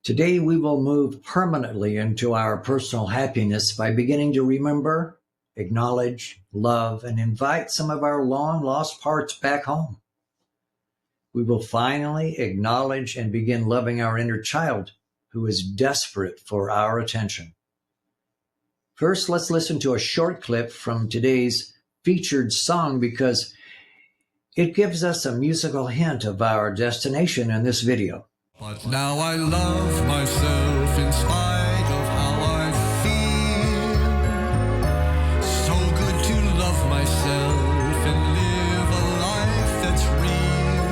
Today we will move permanently into our personal happiness by beginning to remember, acknowledge, love, and invite some of our long-lost parts back home. We will finally acknowledge and begin loving our inner child who is desperate for our attention. First, let's listen to a short clip from today's featured song because it gives us a musical hint of our destination in this video. But now I love myself in spite of how I feel. So good to love myself and live a life that's real.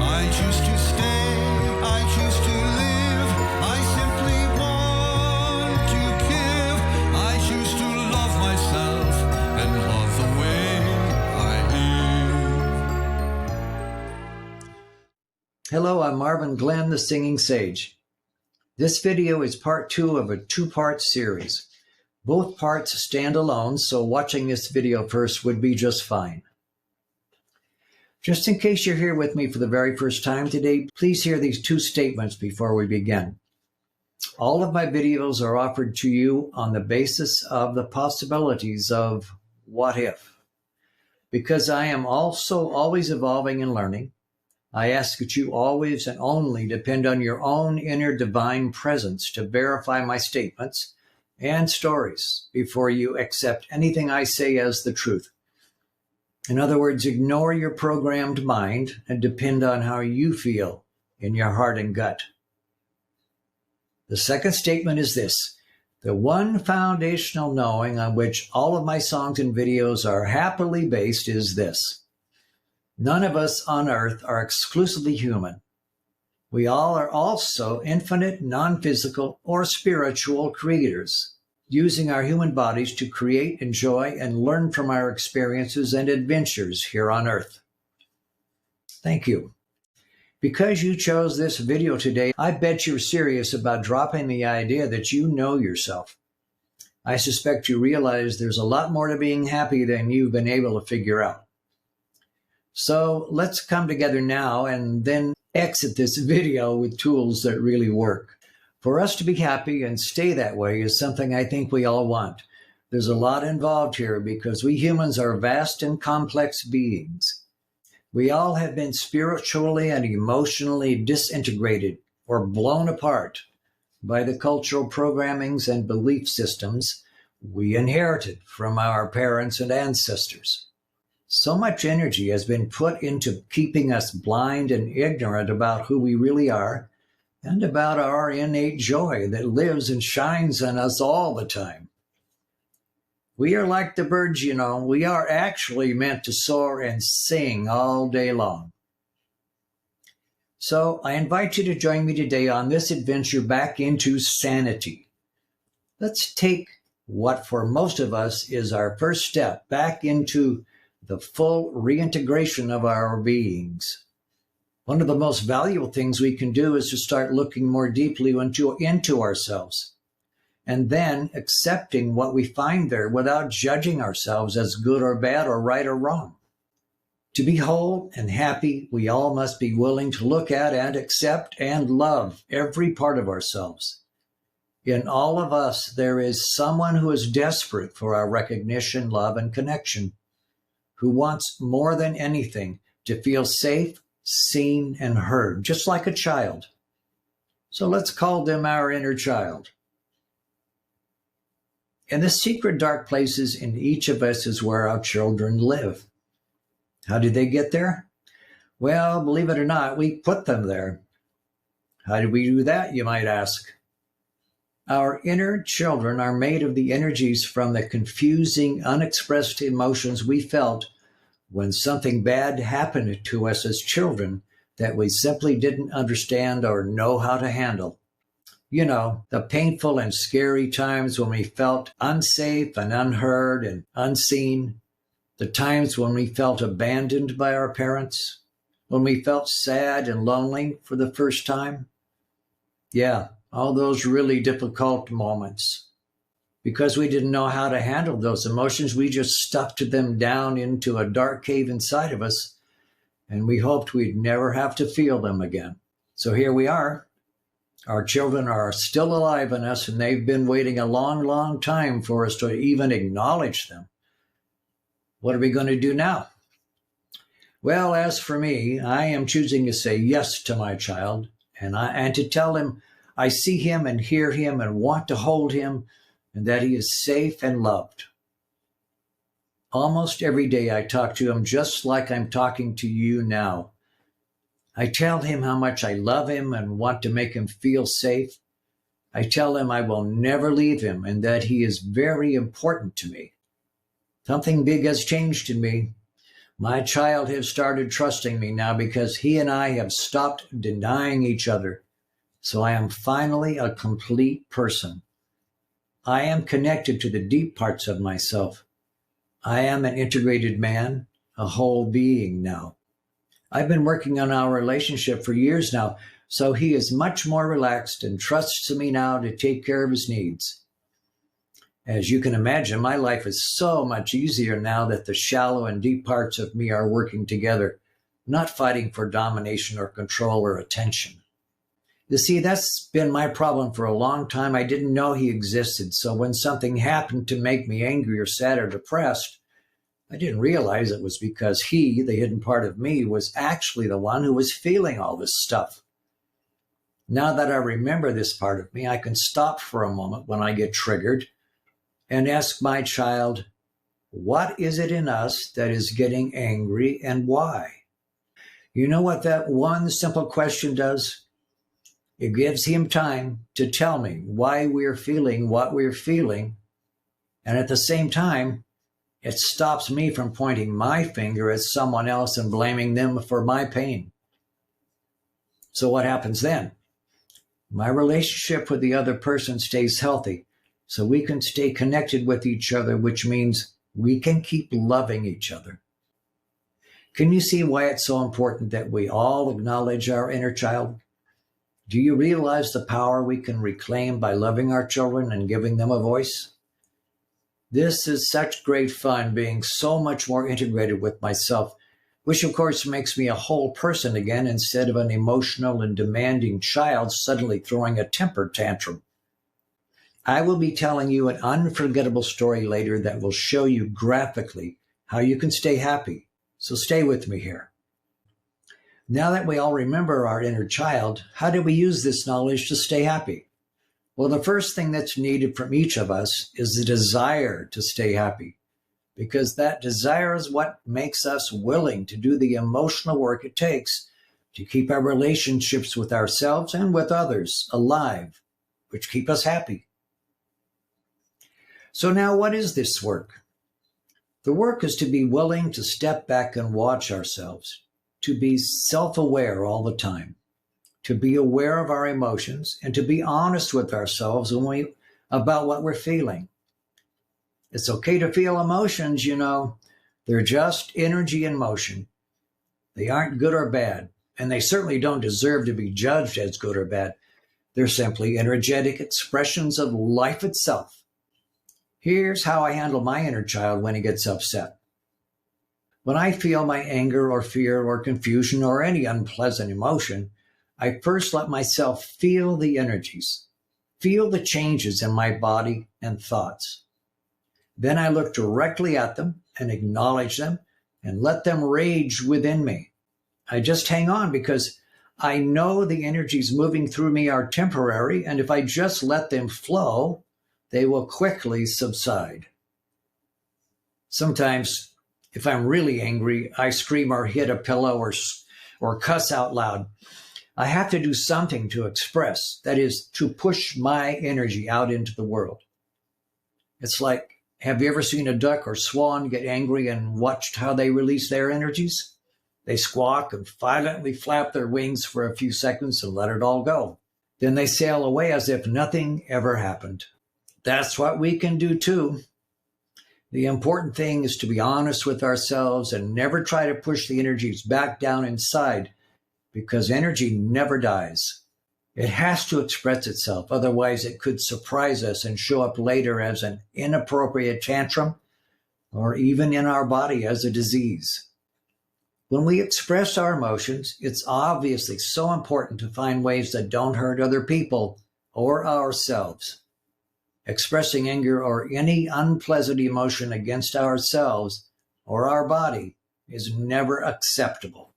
I choose to stay, I choose to live. I simply want to give. I choose to love myself and love the way I live. Hello, I'm Marvin Glenn, the Singing Sage. This video is part 2 of a 2-part series. Both parts stand alone, so watching this video first would be just fine. Just in case you're here with me for the very first time today, please hear these 2 statements before we begin. All of my videos are offered to you on the basis of the possibilities of what if. Because I am also always evolving and learning, I ask that you always and only depend on your own inner divine presence to verify my statements and stories before you accept anything I say as the truth. In other words, ignore your programmed mind and depend on how you feel in your heart and gut. The second statement is this: the one foundational knowing on which all of my songs and videos are happily based is this: none of us on earth are exclusively human. We all are also infinite, non-physical, or spiritual creators, using our human bodies to create, enjoy, and learn from our experiences and adventures here on earth. Thank you. Because you chose this video today, I bet you're serious about dropping the idea that you know yourself. I suspect you realize there's a lot more to being happy than you've been able to figure out. So let's come together now and then exit this video with tools that really work. For us to be happy and stay that way is something I think we all want. There's a lot involved here because we humans are vast and complex beings. We all have been spiritually and emotionally disintegrated or blown apart by the cultural programmings and belief systems we inherited from our parents and ancestors. So much energy has been put into keeping us blind and ignorant about who we really are and about our innate joy that lives and shines in us all the time. We are like the birds, you know. We are actually meant to soar and sing all day long. So I invite you to join me today on this adventure back into sanity. Let's take what for most of us is our first step back into the full reintegration of our beings. One of the most valuable things we can do is to start looking more deeply into ourselves, and then accepting what we find there without judging ourselves as good or bad or right or wrong. To be whole and happy, we all must be willing to look at and accept and love every part of ourselves. In all of us, there is someone who is desperate for our recognition, love, and connection, who wants more than anything to feel safe, seen, and heard, just like a child. So let's call them our inner child. In the secret dark places in each of us is where our children live. How did they get there? Well, believe it or not, we put them there. How did we do that, you might ask? Our inner children are made of the energies from the confusing, unexpressed emotions we felt when something bad happened to us as children that we simply didn't understand or know how to handle. You know, the painful and scary times when we felt unsafe and unheard and unseen, the times when we felt abandoned by our parents, when we felt sad and lonely for the first time. Yeah, all those really difficult moments. Because we didn't know how to handle those emotions, we just stuffed them down into a dark cave inside of us, and we hoped we'd never have to feel them again. So here we are, Our children are still alive in us, and they've been waiting a long, long time for us to even acknowledge them. What are we going to do now? Well, as for me, I am choosing to say yes to my child and to tell him I see him and hear him and want to hold him and that he is safe and loved. Almost every day I talk to him just like I'm talking to you now. I tell him how much I love him and want to make him feel safe. I tell him I will never leave him and that he is very important to me. Something big has changed in me. My child has started trusting me now because he and I have stopped denying each other. So I am finally a complete person. I am connected to the deep parts of myself. I am an integrated man, a whole being now. I've been working on our relationship for years now, so he is much more relaxed and trusts me now to take care of his needs. As you can imagine, my life is so much easier now that the shallow and deep parts of me are working together, not fighting for domination or control or attention. You see, that's been my problem for a long time. I didn't know he existed, so when something happened to make me angry or sad or depressed, I didn't realize it was because he, the hidden part of me, was actually the one who was feeling all this stuff. Now that I remember this part of me, I can stop for a moment when I get triggered and ask my child, what is it in us that is getting angry and why? You know what that one simple question does? It gives him time to tell me why we're feeling what we're feeling. And at the same time, it stops me from pointing my finger at someone else and blaming them for my pain. So what happens then? My relationship with the other person stays healthy, so we can stay connected with each other, which means we can keep loving each other. Can you see why it's so important that we all acknowledge our inner child? Do you realize the power we can reclaim by loving our children and giving them a voice? This is such great fun, being so much more integrated with myself, which of course makes me a whole person again instead of an emotional and demanding child suddenly throwing a temper tantrum. I will be telling you an unforgettable story later that will show you graphically how you can stay happy. So stay with me here. Now that we all remember our inner child, how do we use this knowledge to stay happy? Well, the first thing that's needed from each of us is the desire to stay happy, because that desire is what makes us willing to do the emotional work it takes to keep our relationships with ourselves and with others alive, which keep us happy. So now what is this work? The work is to be willing to step back and watch ourselves, to be self-aware all the time, to be aware of our emotions, and to be honest with ourselves about what we're feeling. It's okay to feel emotions, you know. They're just energy in motion. They aren't good or bad, and they certainly don't deserve to be judged as good or bad. They're simply energetic expressions of life itself. Here's how I handle my inner child when he gets upset. When I feel my anger or fear or confusion or any unpleasant emotion, I first let myself feel the energies, feel the changes in my body and thoughts. Then I look directly at them and acknowledge them and let them rage within me. I just hang on because I know the energies moving through me are temporary, and if I just let them flow, they will quickly subside. Sometimes, if I'm really angry, I scream or hit a pillow or cuss out loud. I have to do something to express, that is, to push my energy out into the world. It's like, have you ever seen a duck or swan get angry and watched how they release their energies? They squawk and violently flap their wings for a few seconds and let it all go. Then they sail away as if nothing ever happened. That's what we can do too. The important thing is to be honest with ourselves and never try to push the energies back down inside, because energy never dies. It has to express itself, otherwise it could surprise us and show up later as an inappropriate tantrum or even in our body as a disease. When we express our emotions, it's obviously so important to find ways that don't hurt other people or ourselves. Expressing anger or any unpleasant emotion against ourselves or our body is never acceptable.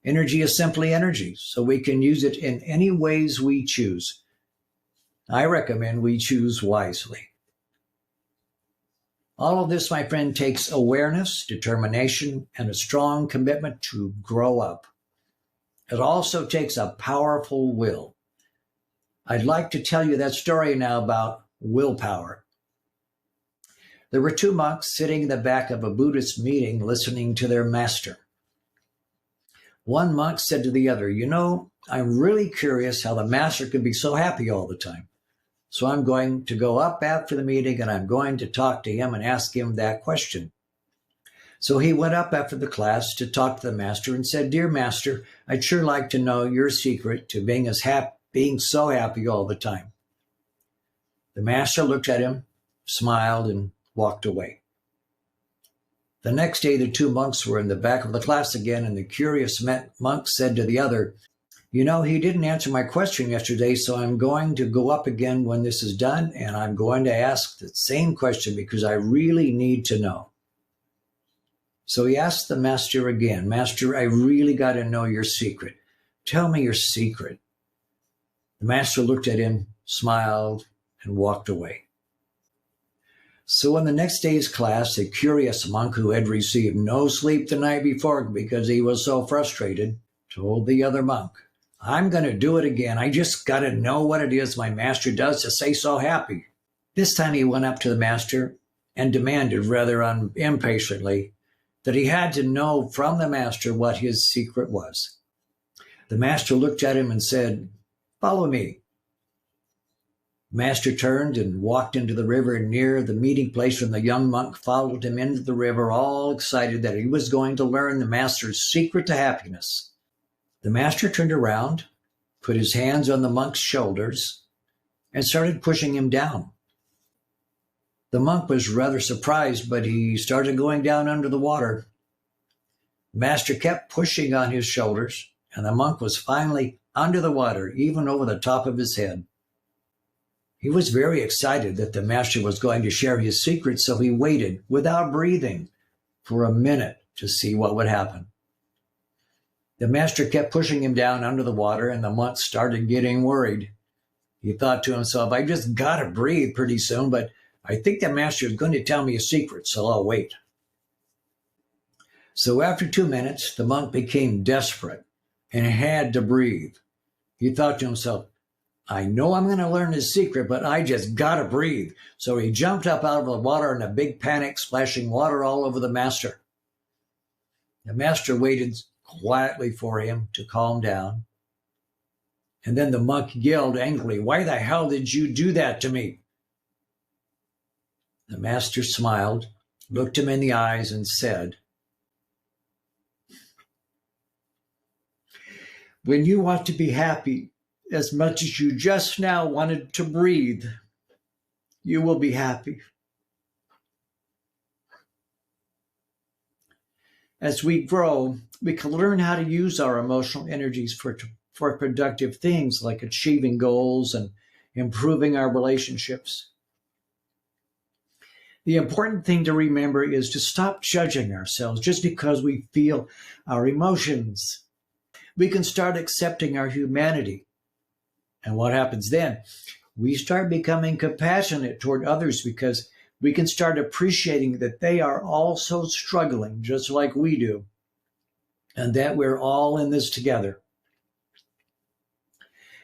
Energy is simply energy, so we can use it in any ways we choose. I recommend we choose wisely. All of this, my friend, takes awareness, determination, and a strong commitment to grow up. It also takes a powerful will. I'd like to tell you that story now about willpower. There were two monks sitting in the back of a Buddhist meeting listening to their master. One monk said to the other, I'm really curious how the master can be so happy all the time. So I'm going to go up after the meeting and I'm going to talk to him and ask him that question. So he went up after the class to talk to the master and said, Dear master, I'd sure like to know your secret to being so happy all the time. The master looked at him, smiled, and walked away. The next day, the two monks were in the back of the class again, and the curious monk said to the other, he didn't answer my question yesterday, so I'm going to go up again when this is done, and I'm going to ask the same question because I really need to know. So he asked the master again, Master, I really got to know your secret. Tell me your secret. The master looked at him, smiled, and walked away. So in the next day's class, the curious monk who had received no sleep the night before because he was so frustrated, told the other monk, I'm going to do it again. I just got to know what it is my master does to stay so happy. This time he went up to the master and demanded rather impatiently that he had to know from the master what his secret was. The master looked at him and said, Follow me. The master turned and walked into the river near the meeting place, and the young monk followed him into the river, all excited that he was going to learn the master's secret to happiness. The master turned around, put his hands on the monk's shoulders, and started pushing him down. The monk was rather surprised, but he started going down under the water. The master kept pushing on his shoulders, and the monk was finally under the water, even over the top of his head. He was very excited that the master was going to share his secret, so he waited without breathing for a minute to see what would happen. The master kept pushing him down under the water, and the monk started getting worried. He thought to himself, I just got to breathe pretty soon, but I think the master is going to tell me a secret, so I'll wait. So after 2 minutes, the monk became desperate and had to breathe. He thought to himself, I know I'm going to learn his secret, but I just got to breathe. So he jumped up out of the water in a big panic, splashing water all over the master. The master waited quietly for him to calm down. And then the monk yelled angrily, Why the hell did you do that to me? The master smiled, looked him in the eyes, and said, When you want to be happy as much as you just now wanted to breathe, you will be happy. As we grow, we can learn how to use our emotional energies for productive things like achieving goals and improving our relationships. The important thing to remember is to stop judging ourselves just because we feel our emotions. We can start accepting our humanity. And what happens then? We start becoming compassionate toward others because we can start appreciating that they are also struggling just like we do, and that we're all in this together.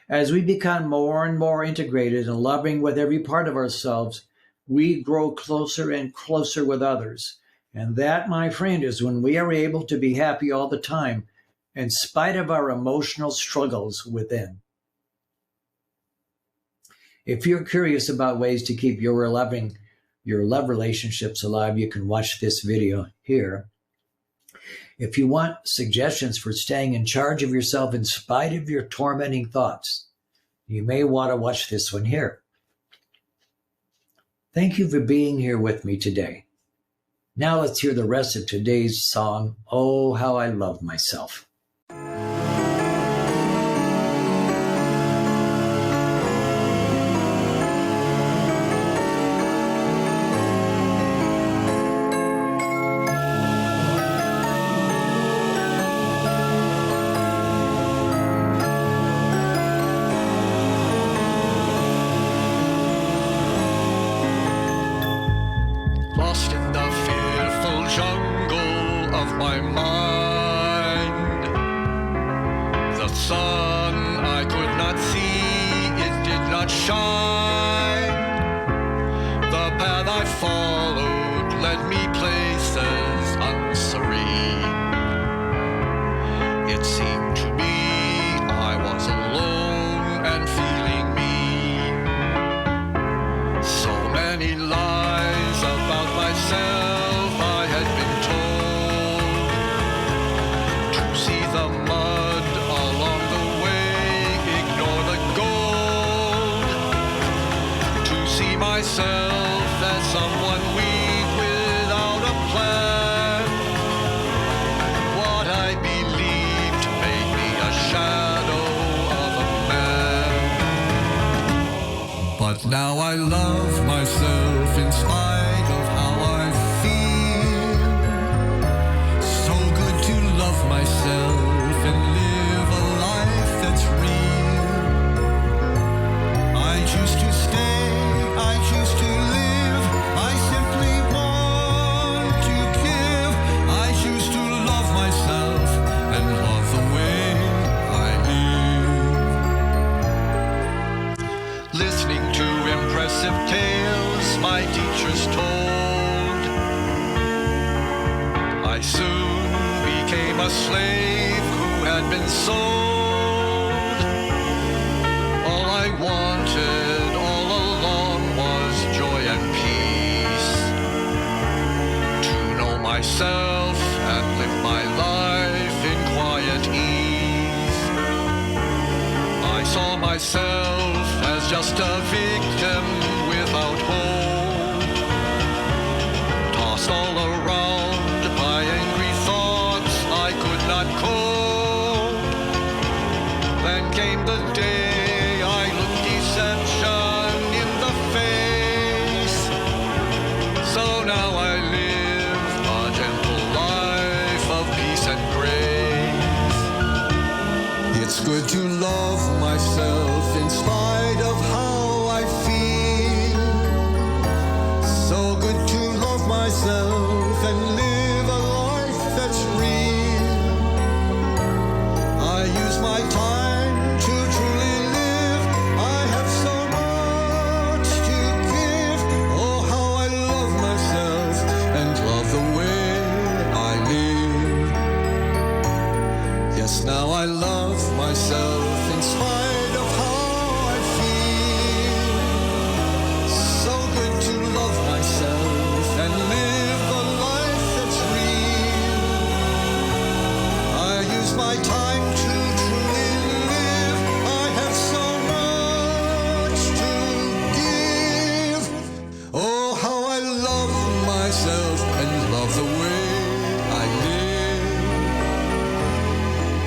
As we become more and more integrated and loving with every part of ourselves, we grow closer and closer with others. And that, my friend, is when we are able to be happy all the time, in spite of our emotional struggles within. If you're curious about ways to keep your love relationships alive, you can watch this video here. If you want suggestions for staying in charge of yourself in spite of your tormenting thoughts, you may want to watch this one here. Thank you for being here with me today. Now let's hear the rest of today's song, Oh, How I Love Myself. Lost in the fearful jungle of my mind. The sun I could not see, it did not shine. The path I followed led me places unserene. It seemed to me I was alone and feeling mean. So many lies about myself I had been told. To see the mud along the way, ignore the gold. To see myself as someone weak without a plan. What I believed made me a shadow of a man. But now I love myself in spite of how I feel. So good to love myself and live a life that's real. I choose to stay, I choose to live. I simply want to give. I choose to love myself and love the way I live. Listening to impressive tales my teachers told, I soon became a slave who had been sold. All I wanted all along was joy and peace. To know myself and live my life in quiet ease. I saw myself as just a victim without hope, tossed all around by angry thoughts I could not cope. Then came the day I looked deception in the face. So now I live a gentle life of peace and grace. It's good to love myself in spite of how I feel. So good to love myself and live a life that's real. I use my time to truly live. I have so much to give. Oh, how I love myself and love the way I live. Yes, now I love myself in spite of how I feel. So good to love myself and live a life that's real. I use my time to truly live. I have so much to give. Oh, how I love myself and love the way I live.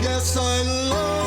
Yes, I love